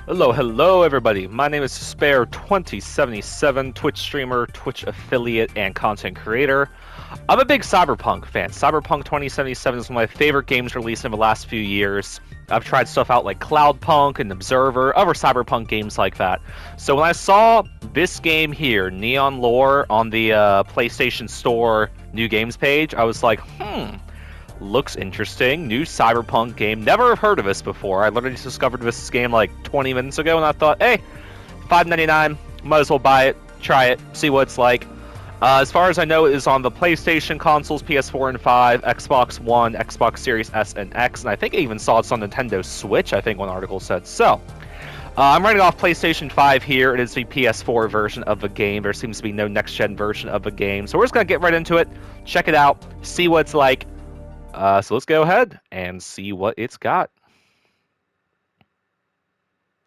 Hello everybody. My name is Spare2077, Twitch streamer, Twitch affiliate, and content creator. I'm a big Cyberpunk fan. Cyberpunk 2077 is one of my favorite games released in the last few years. I've tried stuff out like Cloudpunk and Observer, other Cyberpunk games like that. So when I saw this game here, NeonLore, on the PlayStation Store new games page, I was like, looks interesting. New Cyberpunk game. Never heard of this before. I literally just discovered this game like 20 minutes ago, and I thought, hey, $5.99. Might as well buy it, try it, see what it's like. As far as I know, it is on the PlayStation consoles, PS4 and 5, Xbox One, Xbox Series S and X, and I think I even saw it's on Nintendo Switch, I think one article said. So, I'm running off PlayStation 5 here. It is the PS4 version of the game. There seems to be no next-gen version of the game. So we're just going to get right into it, check it out, see what it's like. So let's go ahead and see what it's got.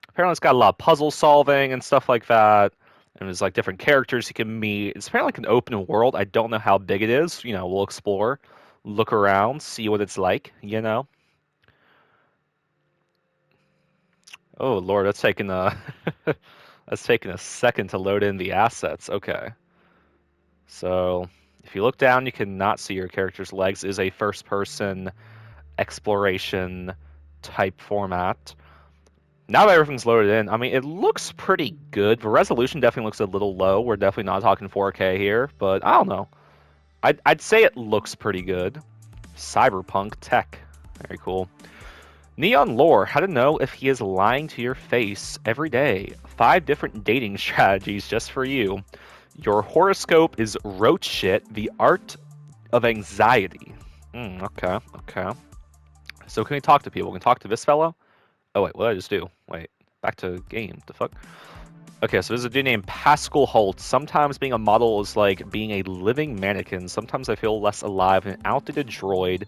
Apparently it's got a lot of puzzle solving and stuff like that. And there's like different characters you can meet. It's apparently like an open world. I don't know how big it is. You know, we'll explore, look around, see what it's like, you know. Oh Lord, that's taking a that's taking a second to load in the assets. Okay. So if you look down, you cannot see your character's legs. It is a first person exploration type format. Now that everything's loaded in, I mean, it looks pretty good. The resolution definitely looks a little low. We're definitely not talking 4K here, but I don't know. I'd say it looks pretty good. Cyberpunk tech. Very cool. NeonLore, how to know if he is lying to your face every day. 5 different dating strategies just for you. Your horoscope is roach shit, the art of anxiety. Okay. So can we talk to people? Can we talk to this fellow? Oh wait, what did I just do? Wait, back to game. The fuck? Okay, so there's a dude named Pascal Holt. Sometimes being a model is like being a living mannequin. Sometimes I feel less alive than an outdated droid,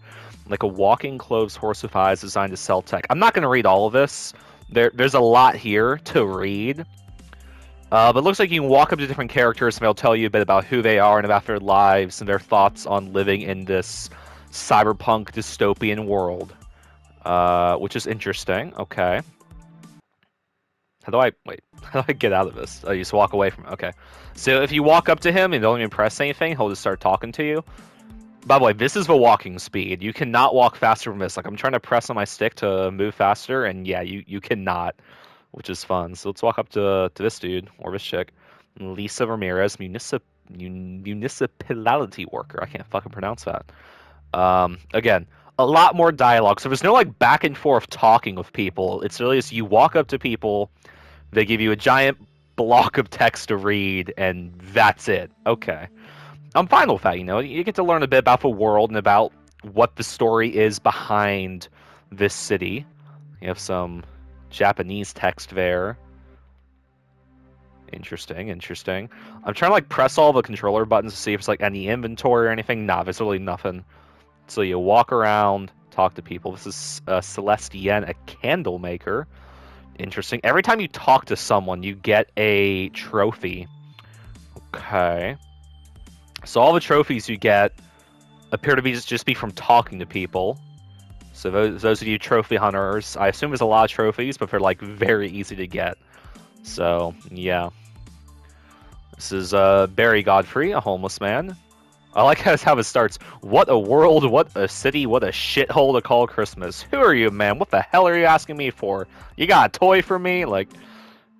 like a walking clothes horsifies designed to sell tech. I'm not going to read all of this. There's a lot here to read. But it looks like you can walk up to different characters and they'll tell you a bit about who they are and about their lives and their thoughts on living in this cyberpunk dystopian world. Which is interesting. Okay. How do I get out of this? Oh, you just walk away from it. Okay. So if you walk up to him and don't even press anything, he'll just start talking to you. By the way, this is the walking speed. You cannot walk faster from this. Like, I'm trying to press on my stick to move faster, and yeah, you cannot, which is fun. So let's walk up to this dude, or this chick. Lisa Ramirez, municipality worker. I can't fucking pronounce that. Again, a lot more dialogue. So there's no like back and forth talking with people. It's really just you walk up to people, they give you a giant block of text to read, and that's it. Okay. I'm fine with that, you know. You get to learn a bit about the world and about what the story is behind this city. You have some Japanese text there. Interesting. I'm trying to like press all the controller buttons to see if there's like any inventory or anything. Nah, there's really nothing. So you walk around, talk to people. This is Celestienne, a candle maker. Interesting. Every time you talk to someone, you get a trophy. Okay. So all the trophies you get appear to be just be from talking to people. So those of you trophy hunters, I assume there's a lot of trophies, but they're like very easy to get. So yeah. This is Barry Godfrey, a homeless man. I like how it starts. What a world, what a city, what a shithole to call Christmas. Who are you, man? What the hell are you asking me for? You got a toy for me? Like,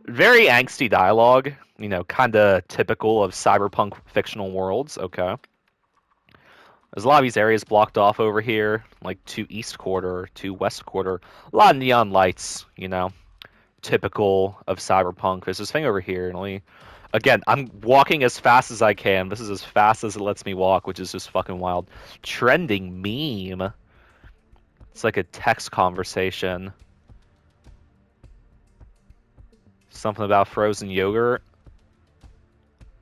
very angsty dialogue. You know, kind of typical of cyberpunk fictional worlds. Okay. There's a lot of these areas blocked off over here, like to east quarter, to west quarter. A lot of neon lights, you know, typical of cyberpunk. There's this thing over here, and only... Again, I'm walking as fast as I can. This is as fast as it lets me walk, which is just fucking wild. Trending meme. It's like a text conversation. Something about frozen yogurt.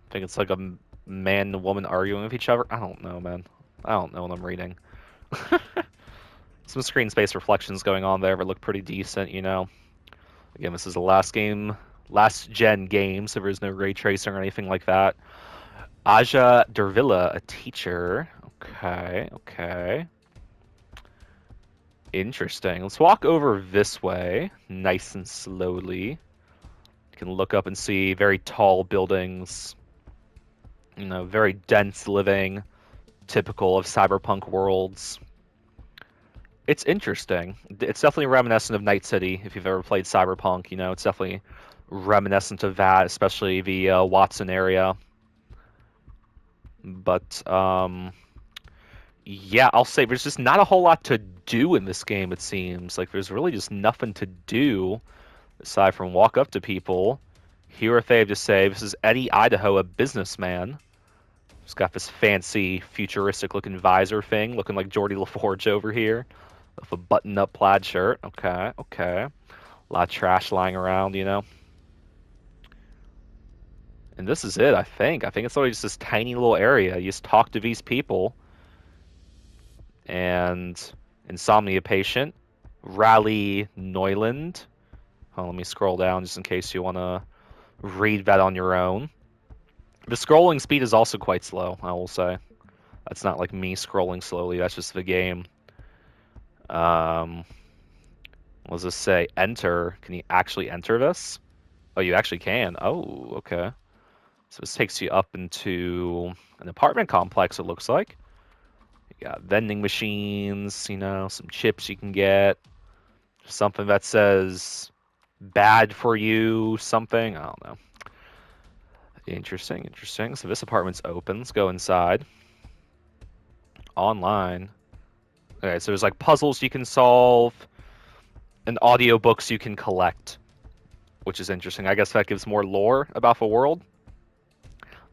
I think it's like a man and woman arguing with each other. I don't know, man. I don't know what I'm reading. Some screen space reflections going on there, but look pretty decent, you know. Again, this is the last gen game, so there's no ray tracing or anything like that. Aja Dervilla, a teacher. Okay. Interesting. Let's walk over this way, nice and slowly. You can look up and see very tall buildings, very dense living, typical of cyberpunk worlds. It's interesting. It's definitely reminiscent of Night City if you've ever played Cyberpunk. It's definitely reminiscent of that, especially the Watson area. But yeah, I'll say there's just not a whole lot to do in this game. It seems like there's really just nothing to do aside from walk up to people, hear what they have to say. This is Eddie Idaho, a businessman. He's got this fancy, futuristic-looking visor thing, looking like Geordie LaForge over here, with a button-up plaid shirt. Okay, okay. A lot of trash lying around, And this is it, I think. I think it's only just this tiny little area. You just talk to these people. And insomnia patient, Raleigh Neuland. Oh, let me scroll down just in case you want to read that on your own. The scrolling speed is also quite slow, I will say. That's not like me scrolling slowly, that's just the game. What does this say? Enter. Can you actually enter this? Oh, you actually can. Oh, okay. So this takes you up into an apartment complex, it looks like. You got vending machines, some chips you can get. Something that says bad for you, something. I don't know. Interesting, interesting. So this apartment's open. Let's go inside. Online. Okay, so there's like puzzles you can solve and audiobooks you can collect, which is interesting. I guess that gives more lore about the world.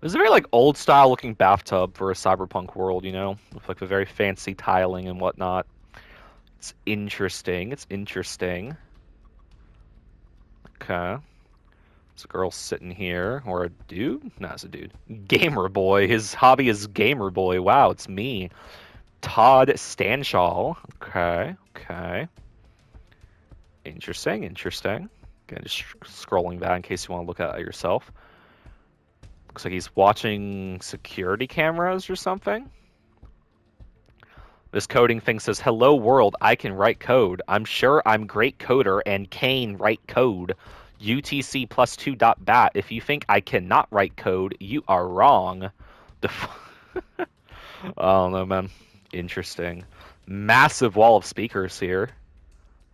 There's a very like old style looking bathtub for a cyberpunk world, with like the very fancy tiling and whatnot. It's interesting. It's interesting. Okay. There's a girl sitting here, or a dude? No, it's a dude. Gamer boy. His hobby is gamer boy. Wow, it's me. Todd Stanshall. Okay, okay. Interesting, interesting. Again, just scrolling back in case you want to look at it yourself. Looks like he's watching security cameras or something. This coding thing says, "Hello world, I can write code. I'm sure I'm great coder and can write code. UTC +2.bat. If you think I cannot write code, you are wrong." I don't know, man. Interesting. Massive wall of speakers here.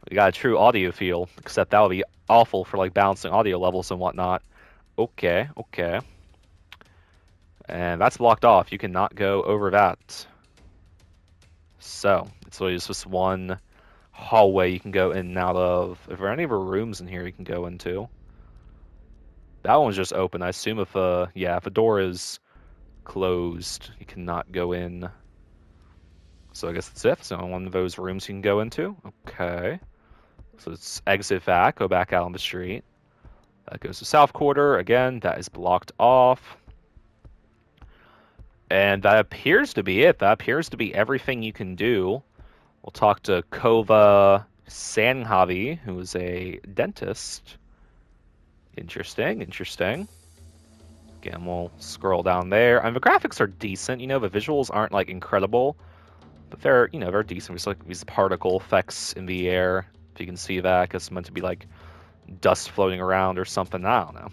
We got a true audiophile, except that would be awful for like balancing audio levels and whatnot. Okay, okay. And that's blocked off. You cannot go over that. So, it's really just this one hallway you can go in and out of. If there are any other rooms in here you can go into. That one's just open. I assume if if a door is closed, you cannot go in. So I guess that's it. So one of those rooms you can go into. Okay. So it's exit back, go back out on the street. That goes to South Quarter. Again, that is blocked off. And that appears to be it. That appears to be everything you can do. We'll talk to Kova Sanhavi, who is a dentist. Interesting, interesting. Again, we'll scroll down there. And the graphics are decent. The visuals aren't like incredible, but they're they're decent. There's like these particle effects in the air. If you can see that, I guess it's meant to be like dust floating around or something. I don't know.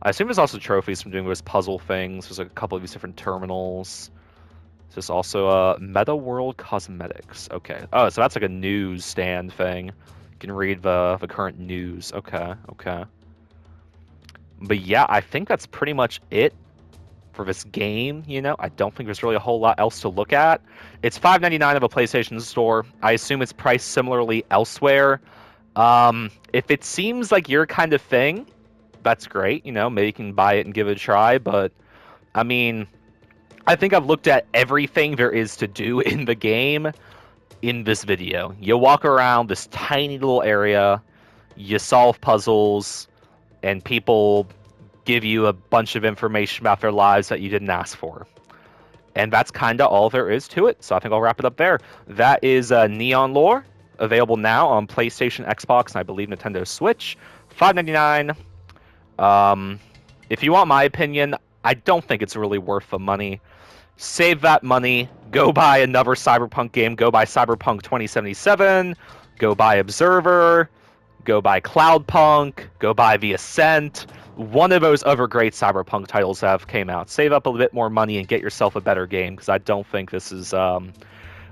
I assume there's also trophies from doing those puzzle things. There's like a couple of these different terminals. There's also Meta World Cosmetics. Okay. Oh, so that's like a newsstand thing. You can read the current news. Okay, okay. But yeah, I think that's pretty much it for this game. I don't think there's really a whole lot else to look at. It's $5.99 of a PlayStation Store. I assume it's priced similarly elsewhere. If it seems like your kind of thing, that's great. Maybe you can buy it and give it a try. But I mean, I think I've looked at everything there is to do in the game in this video. You walk around this tiny little area, you solve puzzles, and people give you a bunch of information about their lives that you didn't ask for. And that's kind of all there is to it. So I think I'll wrap it up there. That is NeonLore, available now on PlayStation, Xbox, and I believe Nintendo Switch. $5.99. If you want my opinion, I don't think it's really worth the money. save that money, go buy another Cyberpunk game, go buy Cyberpunk 2077, go buy Observer, go buy Cloudpunk, go buy The Ascent. One of those other great Cyberpunk titles have came out. Save up a bit more money and get yourself a better game, because I don't think this is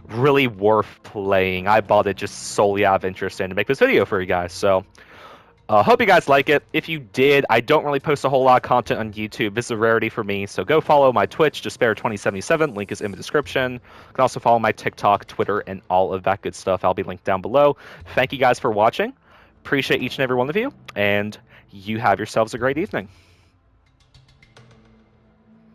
really worth playing. I bought it just solely out of interest and to make this video for you guys. So hope you guys like it. If you did, I don't really post a whole lot of content on YouTube. This is a rarity for me, so go follow my Twitch, Despair2077. Link is in the description. You can also follow my TikTok, Twitter, and all of that good stuff. I'll be linked down below. Thank you guys for watching. Appreciate each and every one of you, and you have yourselves a great evening.